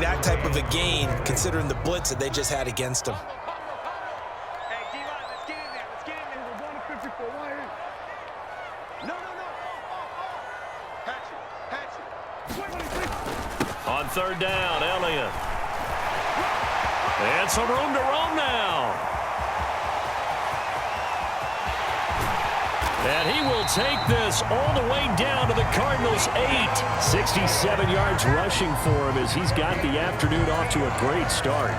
getting that type of a gain considering the blitz that they just had against them. On third down, Elliott. And some room to roam now. And he will take this all the way down to the Cardinals' 8. 67 yards rushing for him as he's got the afternoon off to a great start.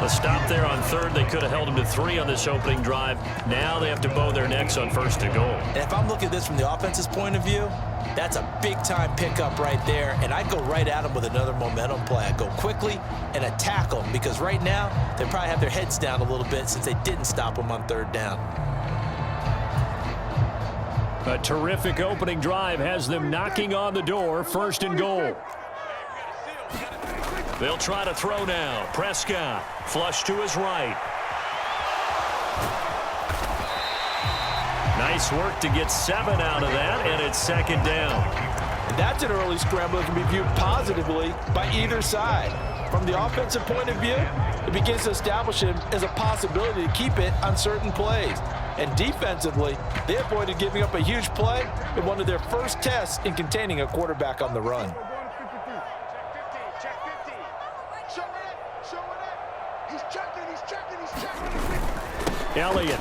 A stop there on third. They could have held him to 3 on this opening drive. Now they have to bow their necks on first and goal. And if I'm looking at this from the offense's point of view, that's a big-time pickup right there, and I'd go right at him with another momentum play. I'd go quickly and attack them because right now they probably have their heads down a little bit since they didn't stop them on third down. A terrific opening drive has them knocking on the door, first and goal. They'll try to throw now. Prescott, flush to his right. Nice work to get 7 out of that, and it's second down. And that's an early scramble that can be viewed positively by either side. From the offensive point of view, it begins to establish him as a possibility to keep it on certain plays. And defensively, they avoided giving up a huge play in one of their first tests in containing a quarterback on the run. Elliott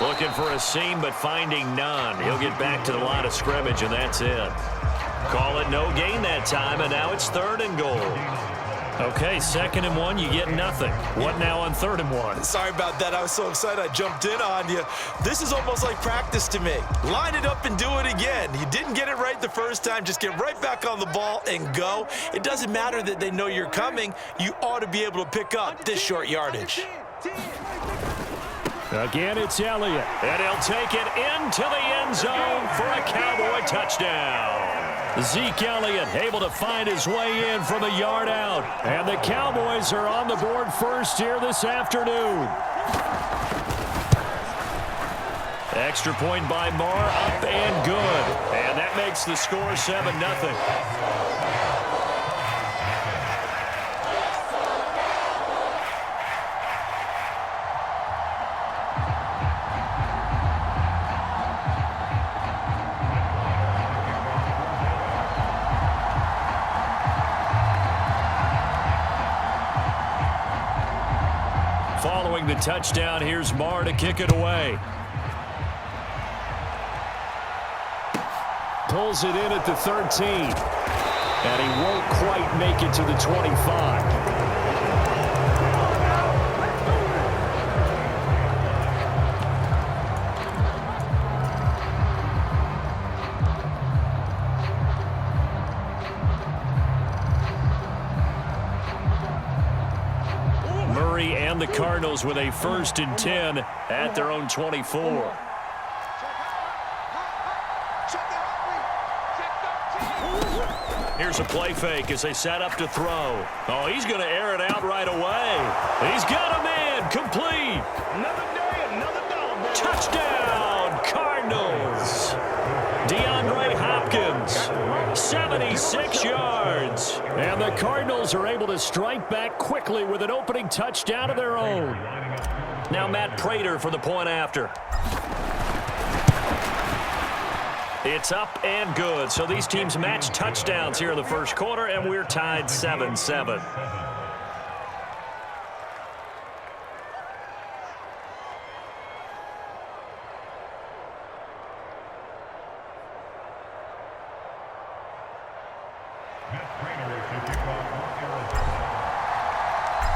looking for a seam, but finding none. He'll get back to the line of scrimmage, and that's it. Call it no gain that time, and now it's third and goal. Okay, 2nd and 1, you get nothing. What now on 3rd and 1? Sorry about that. I was so excited I jumped in on you. This is almost like practice to me. Line it up and do it again. You didn't get it right the first time. Just get right back on the ball and go. It doesn't matter that they know you're coming. You ought to be able to pick up this short yardage. Again, it's Elliott, and he'll take it into the end zone for a Cowboy touchdown. Zeke Elliott able to find his way in from a yard out, and the Cowboys are on the board first here this afternoon. Extra point by Marr, up and good, and that makes the score 7-0. Following the touchdown, here's Marr to kick it away. Pulls it in at the 13. And he won't quite make it to the 25. And the Cardinals with a 1st and 10 at their own 24. Here's a play fake as they set up to throw. Oh, he's going to air it out right away. He's got a man complete. Another day, another dog. Touchdown, Cardinals. DeAndre Hopkins, 76 yards. And the Cardinals are able to strike back quickly with an opening touchdown of their own. Now Matt Prater for the point after. It's up and good. So these teams match touchdowns here in the first quarter, and we're tied 7-7.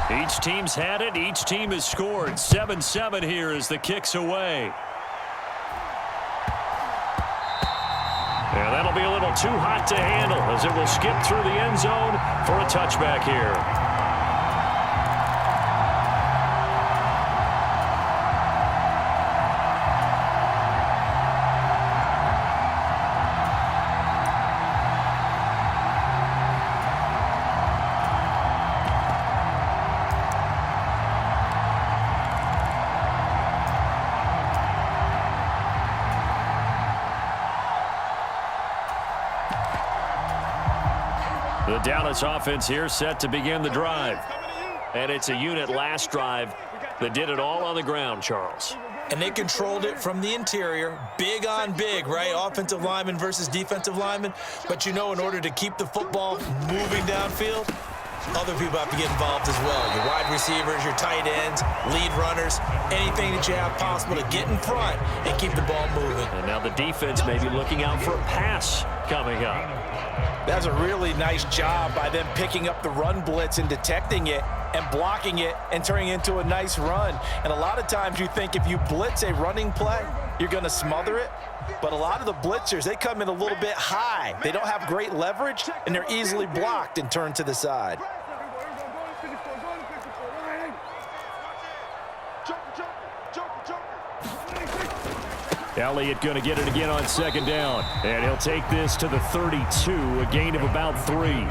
Each team's had it. Each team has scored. 7-7 here as the kick's away. And that'll be a little too hot to handle as it will skip through the end zone for a touchback here. The The Dallas offense here set to begin the drive. And it's a unit last drive that did it all on the ground, Charles. And they controlled it from the interior, big on big, right? Offensive lineman versus defensive lineman. But you know, in order to keep the football moving downfield, other people have to get involved as well. Your wide receivers, your tight ends, lead runners, anything that you have possible to get in front and keep the ball moving. And now the defense may be looking out for a pass coming up. That's a really nice job by them picking up the run blitz and detecting it and blocking it and turning it into a nice run. And a lot of times you think if you blitz a running play, you're going to smother it. But a lot of the blitzers, they come in a little bit high. They don't have great leverage, and they're easily blocked and turned to the side. Elliott going to get it again on second down. And he'll take this to the 32, a gain of about 3.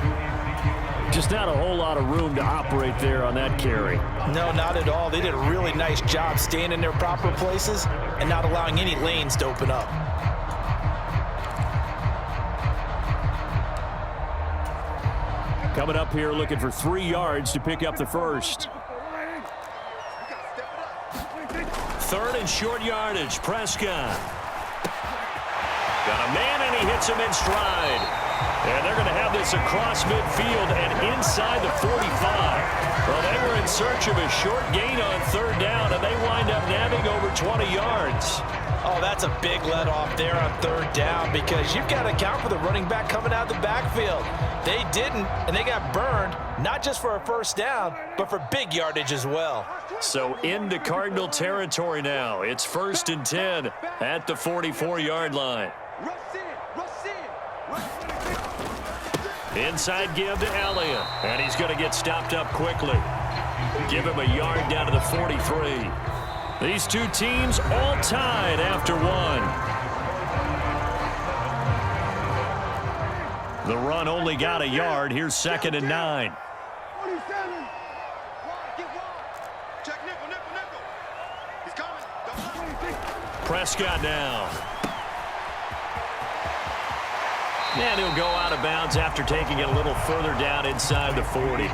Just not a whole lot of room to operate there on that carry. No, not at all. They did a really nice job staying in their proper places and not allowing any lanes to open up. Coming up here looking for 3 yards to pick up the first. 3rd and short yardage. Prescott. Got a man, and he hits him in stride. And they're going to have this across midfield and inside the 45. Well, they were in search of a short gain on 3rd down, and they wind up nabbing over 20 yards. Oh, that's a big let off there on 3rd down because you've got to account for the running back coming out of the backfield. They didn't, and they got burned, not just for a 1st down, but for big yardage as well. So into Cardinal territory now. It's 1st and 10 at the 44-yard line. Inside give to Elliott, and he's going to get stopped up quickly. Give him a yard down to the 43. These two teams all tied after 1. The run only got a yard. Here's 2nd and 9. Prescott now. And he'll go out of bounds after taking it a little further down inside the 40.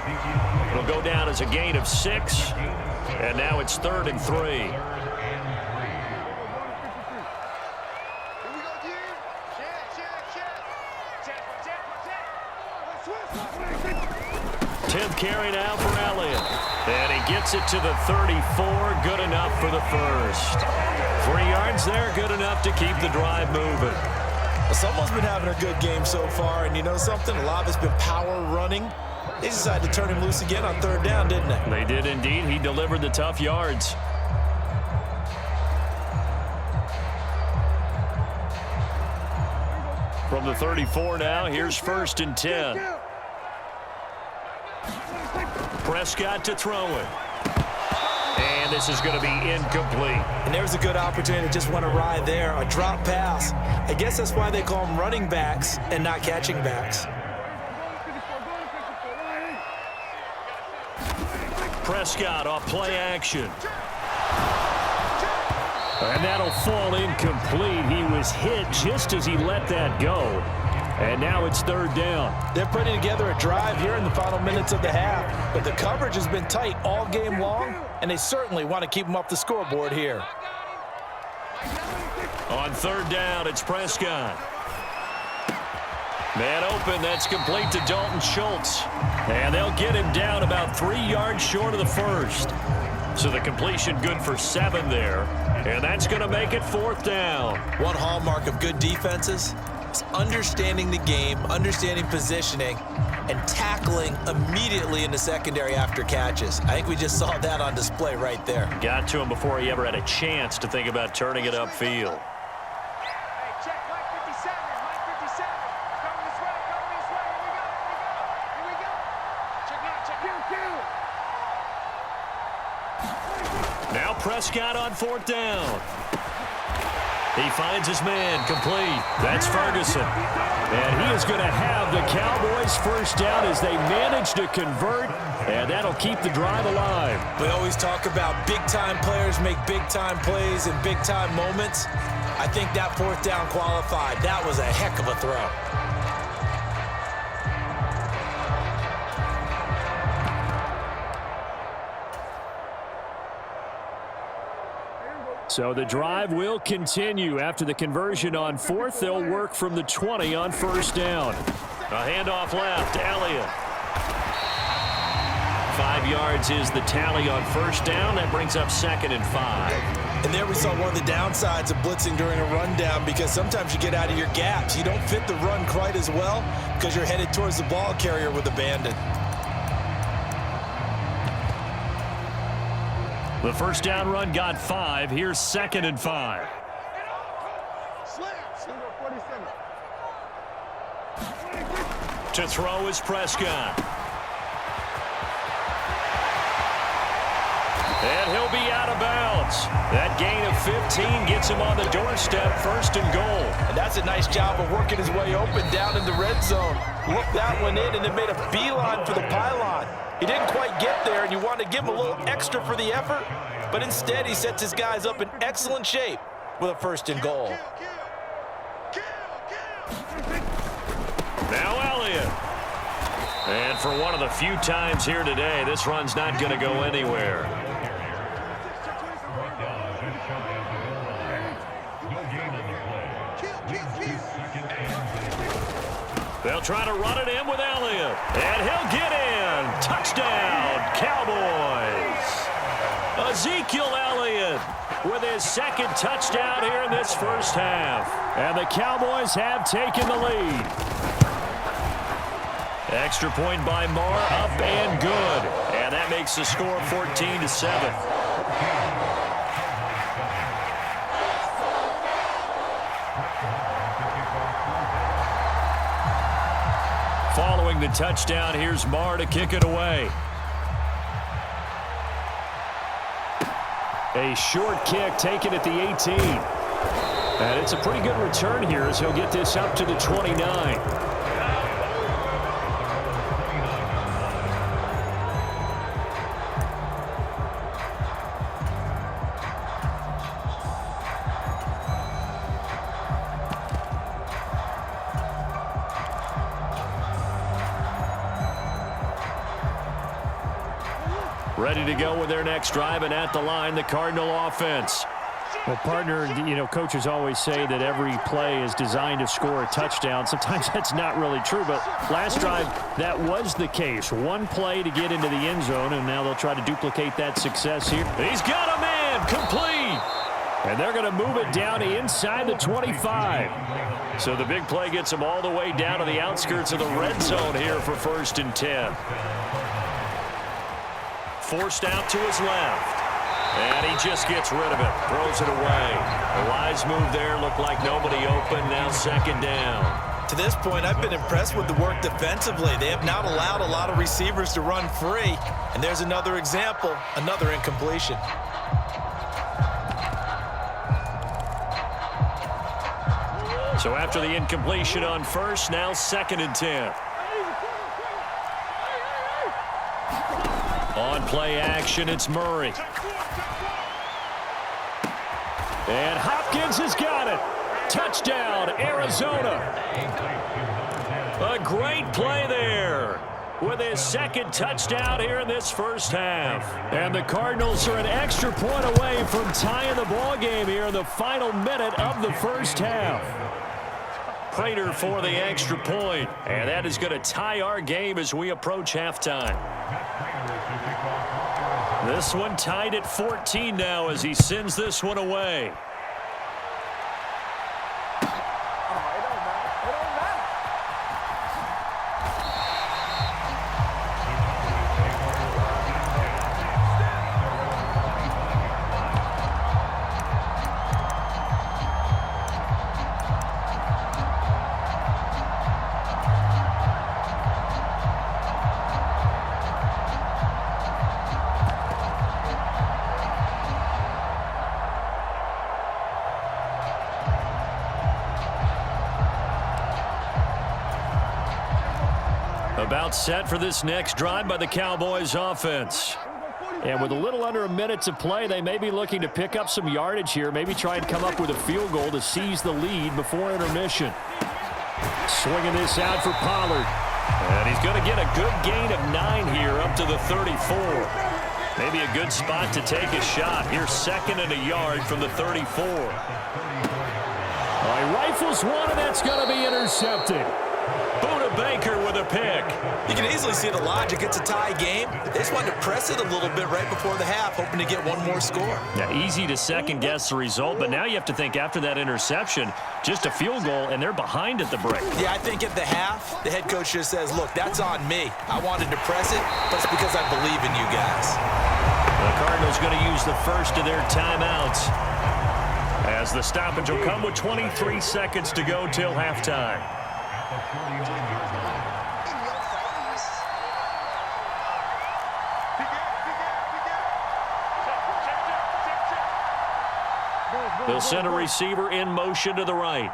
It'll go down as a gain of 6. And now it's 3rd and 3. 10th carry now for Elliott. And he gets it to the 34. Good enough for the first. 3 yards there, good enough to keep the drive moving. Someone's been having a good game so far, and you know something? A lot of it's been power running. They decided to turn him loose again on 3rd down, didn't they? They did indeed. He delivered the tough yards. From the 34 now, here's 1st and 10. Prescott to throw it. And this is going to be incomplete. And there's a good opportunity that just went awry there. A drop pass. I guess that's why they call them running backs and not catching backs. Prescott off play action. And that'll fall incomplete. He was hit just as he let that go. And now it's 3rd down. They're putting together a drive here in the final minutes of the half. But the coverage has been tight all game long, and they certainly want to keep them off the scoreboard here. On 3rd down, it's Prescott. Man open, that's complete to Dalton Schultz. And they'll get him down about 3 yards short of the first. So the completion good for 7 there. And that's going to make it 4th down. One hallmark of good defenses is understanding the game, understanding positioning, and tackling immediately in the secondary after catches. I think we just saw that on display right there. Got to him before he ever had a chance to think about turning it upfield. Now Prescott on 4th down. He finds his man, complete. That's Ferguson. And he is going to have the Cowboys' 1st down as they manage to convert, and that'll keep the drive alive. We always talk about big-time players make big-time plays in big-time moments. I think that 4th down qualified. That was a heck of a throw. So the drive will continue. After the conversion on fourth, they'll work from the 20 on first down. A handoff left, Elliott. 5 yards is the tally on first down. That brings up 2nd and 5. And there we saw one of the downsides of blitzing during a rundown, because sometimes you get out of your gaps. You don't fit the run quite as well because you're headed towards the ball carrier with abandon. The first down run got 5. Here's 2nd and 5. To throw is Prescott. And he'll be out of bounds. That gain of 15 gets him on the doorstep, 1st and goal. And that's a nice job of working his way open down in the red zone. Looked that one in and then made a beeline for the pylon. He didn't quite get there, and you want to give him a little extra for the effort, but instead he sets his guys up in excellent shape with a 1st and goal. Now Elliott. And for one of the few times here today, this run's not going to go anywhere. They'll try to run it in with Elliott. And he'll get in. Touchdown, Cowboys. Ezekiel Elliott with his 2nd touchdown here in this first half. And the Cowboys have taken the lead. Extra point by Marr, up and good. And that makes the score 14-7. Following the touchdown, here's Marr to kick it away. A short kick taken at the 18. And it's a pretty good return here as he'll get this up to the 29. Ready to go with their next drive, and at the line, the Cardinal offense. Well, partner, coaches always say that every play is designed to score a touchdown. Sometimes that's not really true, but last drive, that was the case. One play to get into the end zone, and now they'll try to duplicate that success here. He's got a man, complete. And they're going to move it down inside the 25. So the big play gets them all the way down to the outskirts of the red zone here for 1st and 10. Forced out to his left. And he just gets rid of it. Throws it away. A wise move there. Looked like nobody open. Now 2nd down. To this point, I've been impressed with the work defensively. They have not allowed a lot of receivers to run free. And there's another example, another incompletion. So after the incompletion on first, now 2nd and 10. On play action, it's Murray. And Hopkins has got it. Touchdown, Arizona. A great play there with his 2nd touchdown here in this first half. And the Cardinals are an extra point away from tying the ball game here in the final minute of the first half. Prater for the extra point, and that is going to tie our game as we approach halftime. This one tied at 14 now as he sends this one away. About set for this next drive by the Cowboys offense. And with a little under a minute to play, they may be looking to pick up some yardage here, maybe try and come up with a field goal to seize the lead before intermission. Swinging this out for Pollard. And he's going to get a good gain of 9 here up to the 34. Maybe a good spot to take a shot. Here's 2nd and a yard from the 34. He rifles one, and that's going to be intercepted. Buda Baker with a pick. You can easily see the logic. It's a tie game. They just wanted to press it a little bit right before the half, hoping to get one more score. Yeah, easy to second-guess the result, but now you have to think after that interception, just a field goal, and they're behind at the break. Yeah, I think at the half, the head coach just says, look, that's on me. I wanted to press it, but it's because I believe in you guys. The Cardinals going to use the first of their timeouts, as the stoppage will come with 23 seconds to go till halftime. They'll send a receiver in motion to the right.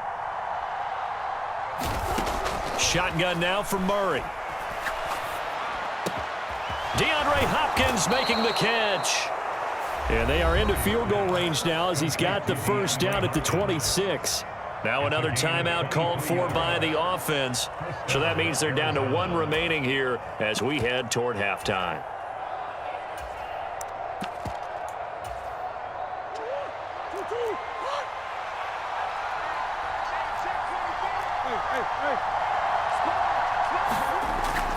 Shotgun now for Murray. DeAndre Hopkins making the catch. And they are into field goal range now as he's got the first down at the 26. Now another timeout called for by the offense. So that means they're down to 1 remaining here as we head toward halftime.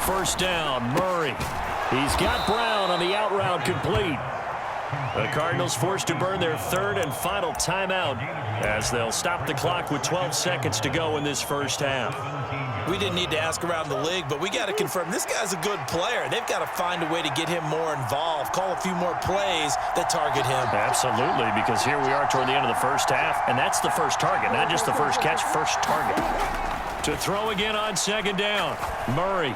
First down, Murray. He's got Brown on the out route complete. The Cardinals forced to burn their 3rd and final timeout as they'll stop the clock with 12 seconds to go in this first half. We didn't need to ask around the league, but we got to confirm this guy's a good player. They've got to find a way to get him more involved, call a few more plays that target him. Absolutely, because here we are toward the end of the first half, and that's the first target, not just the first catch, first target. To throw again on 2nd down, Murray.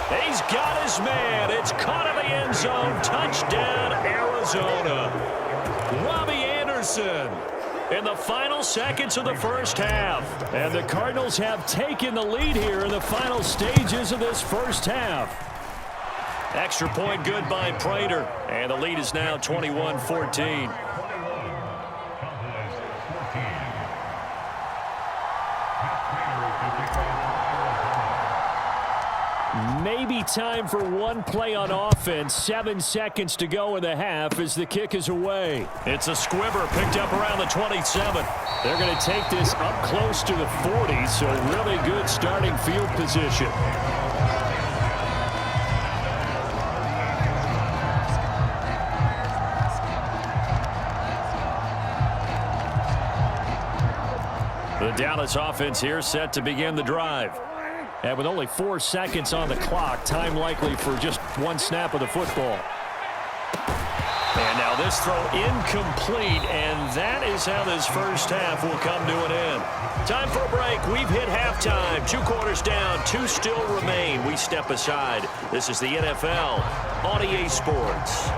He's got his man. It's caught in the end zone. Touchdown, Arizona. Robbie Anderson in the final seconds of the first half. And the Cardinals have taken the lead here in the final stages of this first half. Extra point good by Prater. And the lead is now 21-14. Maybe time for one play on offense. 7 seconds to go in the half as the kick is away. It's a squibber picked up around the 27. They're going to take this up close to the 40, so really good starting field position. The Dallas offense here set to begin the drive. And with only 4 seconds on the clock, time likely for just one snap of the football. And now this throw incomplete, and that is how this first half will come to an end. Time for a break. We've hit halftime. 2 quarters down, 2 still remain. We step aside. This is the NFL on EA Sports.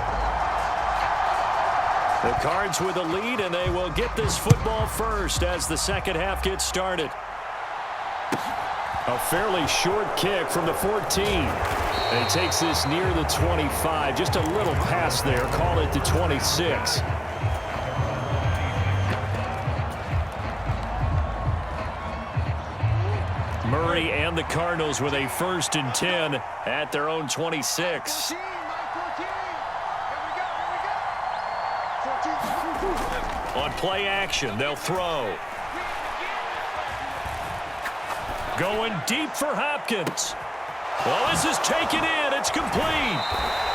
The Cards with the lead, and they will get this football first as the second half gets started. A fairly short kick from the 14. And he takes this near the 25. Just a little pass there. Call it the 26. Murray and the Cardinals with a 1st and 10 at their own 26. On play action, they'll throw. Going deep for Hopkins. Well, this is taken in. It's complete.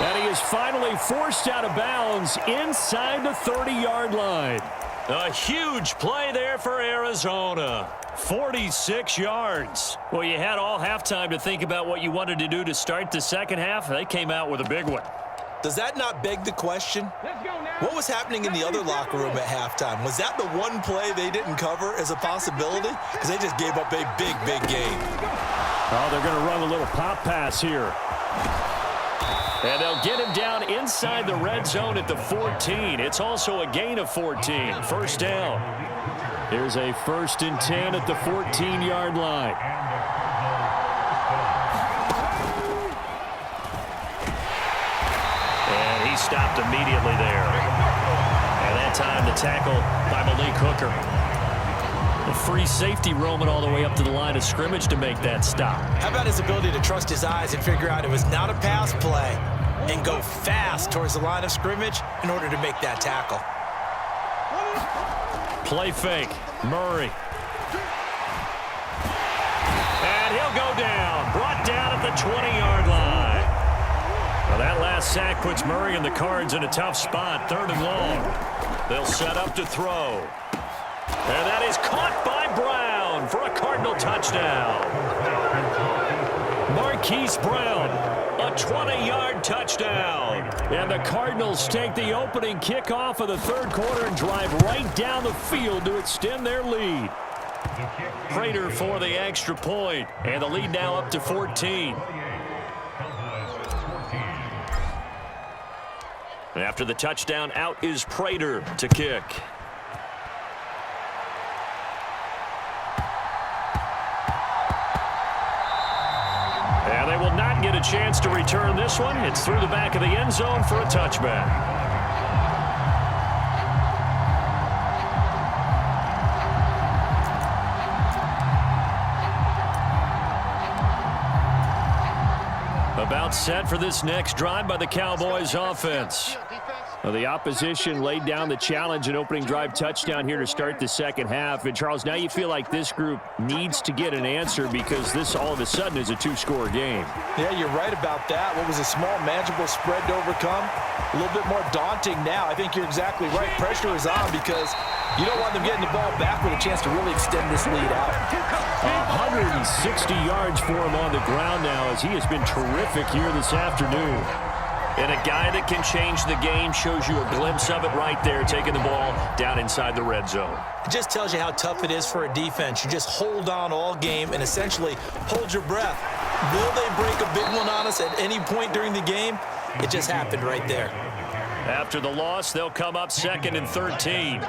And he is finally forced out of bounds inside the 30-yard line. A huge play there for Arizona. 46 yards. Well, you had all halftime to think about what you wanted to do to start the second half. They came out with a big one. Does that not beg the question? What was happening in the other locker room at halftime? Was that the one play they didn't cover as a possibility? Because they just gave up a big, big game. Oh, they're going to run a little pop pass here. And they'll get him down inside the red zone at the 14. It's also a gain of 14. First down. Here's a 1st and 10 at the 14-yard line. And he stopped immediately there. And that time the tackle by Malik Hooker. A free safety roaming all the way up to the line of scrimmage to make that stop. How about his ability to trust his eyes and figure out it was not a pass play? and go fast towards the line of scrimmage in order to make that tackle. Play fake. Murray. And he'll go down. Brought down at the 20-yard line. Well, that last sack puts Murray and the Cards in a tough spot. 3rd and long. They'll set up to throw. And that is caught by Brown for a Cardinal touchdown. Marquise Brown, a 20-yard touchdown. And the Cardinals take the opening kickoff of the 3rd quarter and drive right down the field to extend their lead. Prater for the extra point, and the lead now up to 14. After the touchdown, out is Prater to kick. And they will not get a chance to return this one. It's through the back of the end zone for a touchback. About set for this next drive by the Cowboys offense. Well, the opposition laid down the challenge and opening drive touchdown here to start the second half. And, Charles, now you feel like this group needs to get an answer because this all of a sudden is a 2-score game. Yeah, you're right about that. What was a small, manageable spread to overcome, a little bit more daunting now. I think you're exactly right. Pressure is on because you don't want them getting the ball back with a chance to really extend this lead out. 160 yards for him on the ground now as he has been terrific here this afternoon. And a guy that can change the game, shows you a glimpse of it right there, taking the ball down inside the red zone. It just tells you how tough it is for a defense. You just hold on all game and essentially hold your breath. Will they break a big one on us at any point during the game? It just happened right there. After the loss, they'll come up 2nd and 13.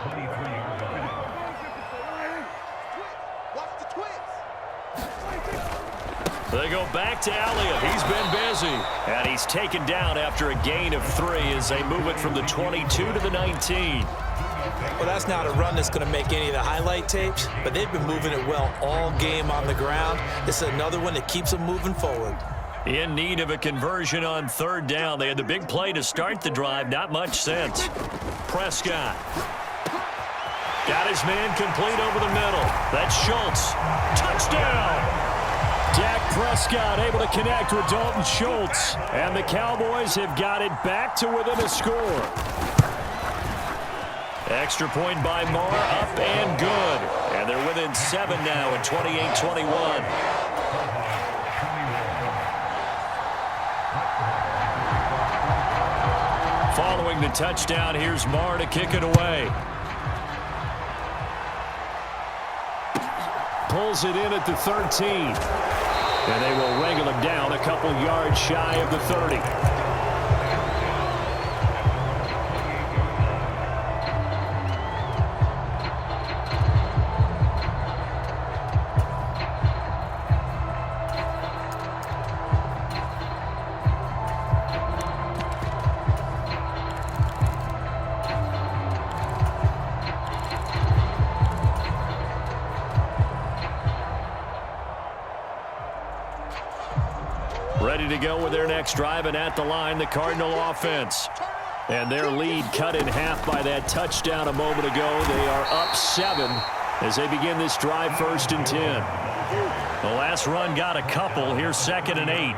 They go back to Elliott. He's been busy. And he's taken down after a gain of 3 as they move it from the 22 to the 19. Well, that's not a run that's going to make any of the highlight tapes, but they've been moving it well all game on the ground. This is another one that keeps them moving forward. In need of a conversion on 3rd down. They had the big play to start the drive. Not much sense. Prescott. Got his man complete over the middle. That's Schultz. Touchdown! Dak Prescott able to connect with Dalton Schultz. And the Cowboys have got it back to within a score. Extra point by Marr, up and good. And they're within 7 now at 28-21. Following the touchdown, here's Marr to kick it away. Pulls it in at the 13. And they will wrangle him down a couple yards shy of the 30. Ready to go with their next drive, and at the line, the Cardinal offense. And their lead cut in half by that touchdown a moment ago. They are up 7 as they begin this drive 1st and 10. The last run got a couple. Here's 2nd and 8.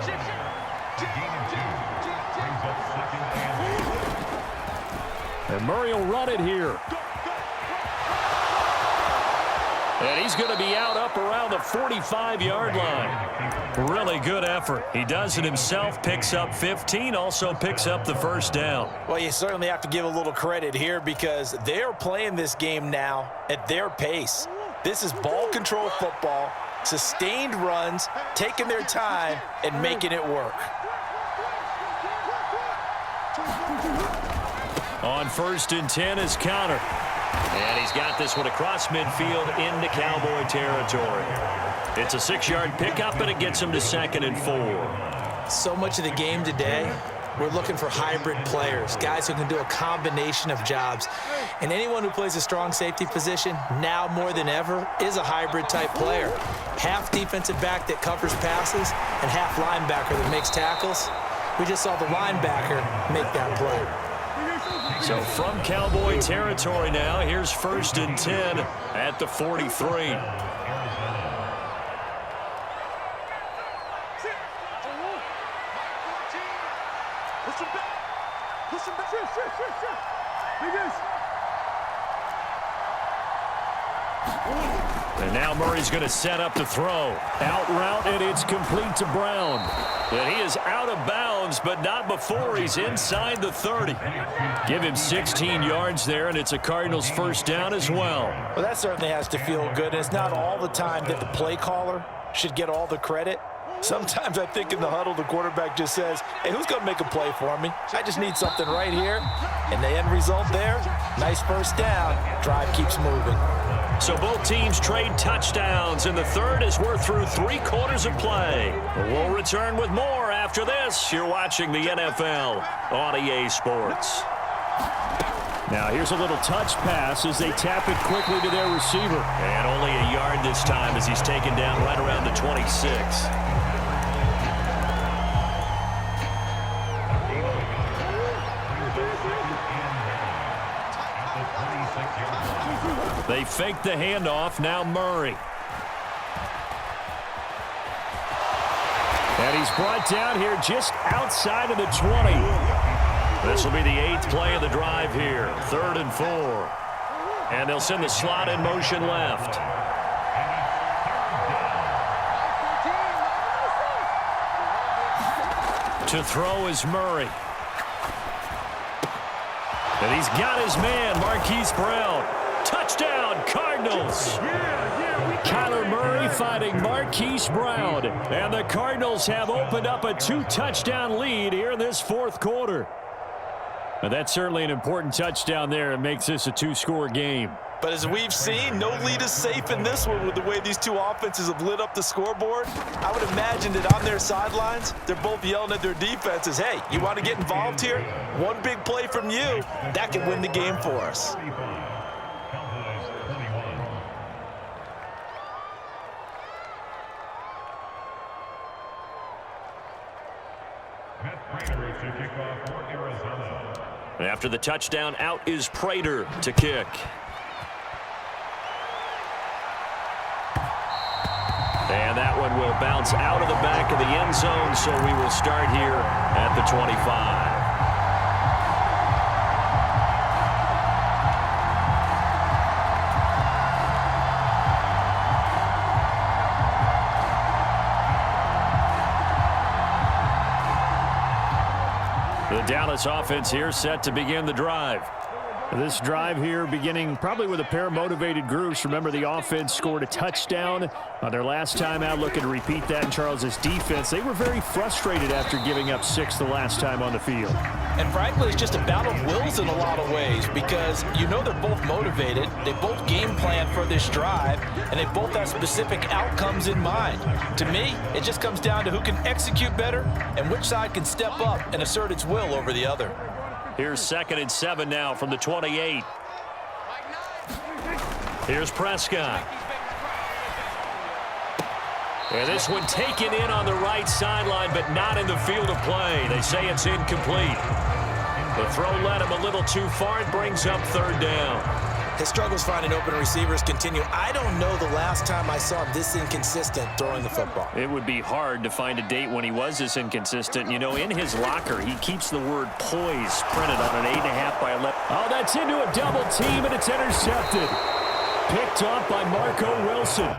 And Murray will run it here. And he's going to be out up around the 45-yard line. Really good effort. He does it himself, picks up 15, also picks up the 1st down. Well, you certainly have to give a little credit here because they're playing this game now at their pace. This is ball control football, sustained runs, taking their time, and making it work. On 1st and 10 is Counter. And he's got this one across midfield into Cowboy territory. It's a 6-yard pickup, and it gets him to 2nd and 4. So much of the game today, we're looking for hybrid players, guys who can do a combination of jobs. And anyone who plays a strong safety position, now more than ever, is a hybrid-type player. Half defensive back that covers passes and half linebacker that makes tackles. We just saw the linebacker make that play. So from Cowboy territory now, here's 1st and 10 at the 43. And now Murray's going to set up to throw. Out route, and it's complete to Brown. And he is out of bounds, but not before he's inside the 30. Give him 16 yards there, and it's a Cardinals first down as well. Well, that certainly has to feel good. It's not all the time that the play caller should get all the credit. Sometimes I think in the huddle, the quarterback just says, hey, who's going to make a play for me? I just need something right here. And the end result there, nice first down. Drive keeps moving. So both teams trade touchdowns in the third as we're through 3 quarters of play. We'll return with more after this. You're watching the NFL on EA Sports. Now here's a little touch pass as they tap it quickly to their receiver. And only a yard this time as he's taken down right around the 26. They fake the handoff. Now Murray. And he's brought down here just outside of the 20. This will be the 8th play of the drive here. 3rd and 4. And they'll send the slot in motion left. To throw is Murray. And he's got his man, Marquise Brown. Touchdown, Cardinals. Kyler Murray finding Marquise Brown. And the Cardinals have opened up a 2-touchdown lead here in this 4th quarter. And that's certainly an important touchdown there. It makes this a 2-score game. But as we've seen, no lead is safe in this one with the way these two offenses have lit up the scoreboard. I would imagine that on their sidelines, they're both yelling at their defenses, hey, you want to get involved here? One big play from you, that can win the game for us. After the touchdown, out is Prater to kick. And that one will bounce out of the back of the end zone, so we will start here at the 25. The Dallas offense here set to begin the drive. This drive here beginning probably with a pair of motivated groups. Remember, the offense scored a touchdown on their last time out, looking to repeat that in Charles' defense. They were very frustrated after giving up 6 the last time on the field. And frankly, it's just a battle of wills in a lot of ways because you know they're both motivated. They both game plan for this drive, and they both have specific outcomes in mind. To me, it just comes down to who can execute better and which side can step up and assert its will over the other. Here's 2nd and 7 now from the 28. Here's Prescott. And this one taken in on the right sideline, but not in the field of play. They say it's incomplete. The throw led him a little too far. It brings up 3rd down. His struggles finding open receivers continue. I don't know the last time I saw him this inconsistent throwing the football. It would be hard to find a date when he was this inconsistent. You know, in his locker, he keeps the word poise printed on an 8.5 by 11. Oh, that's into a double team, and it's intercepted. Picked off by Marco Wilson.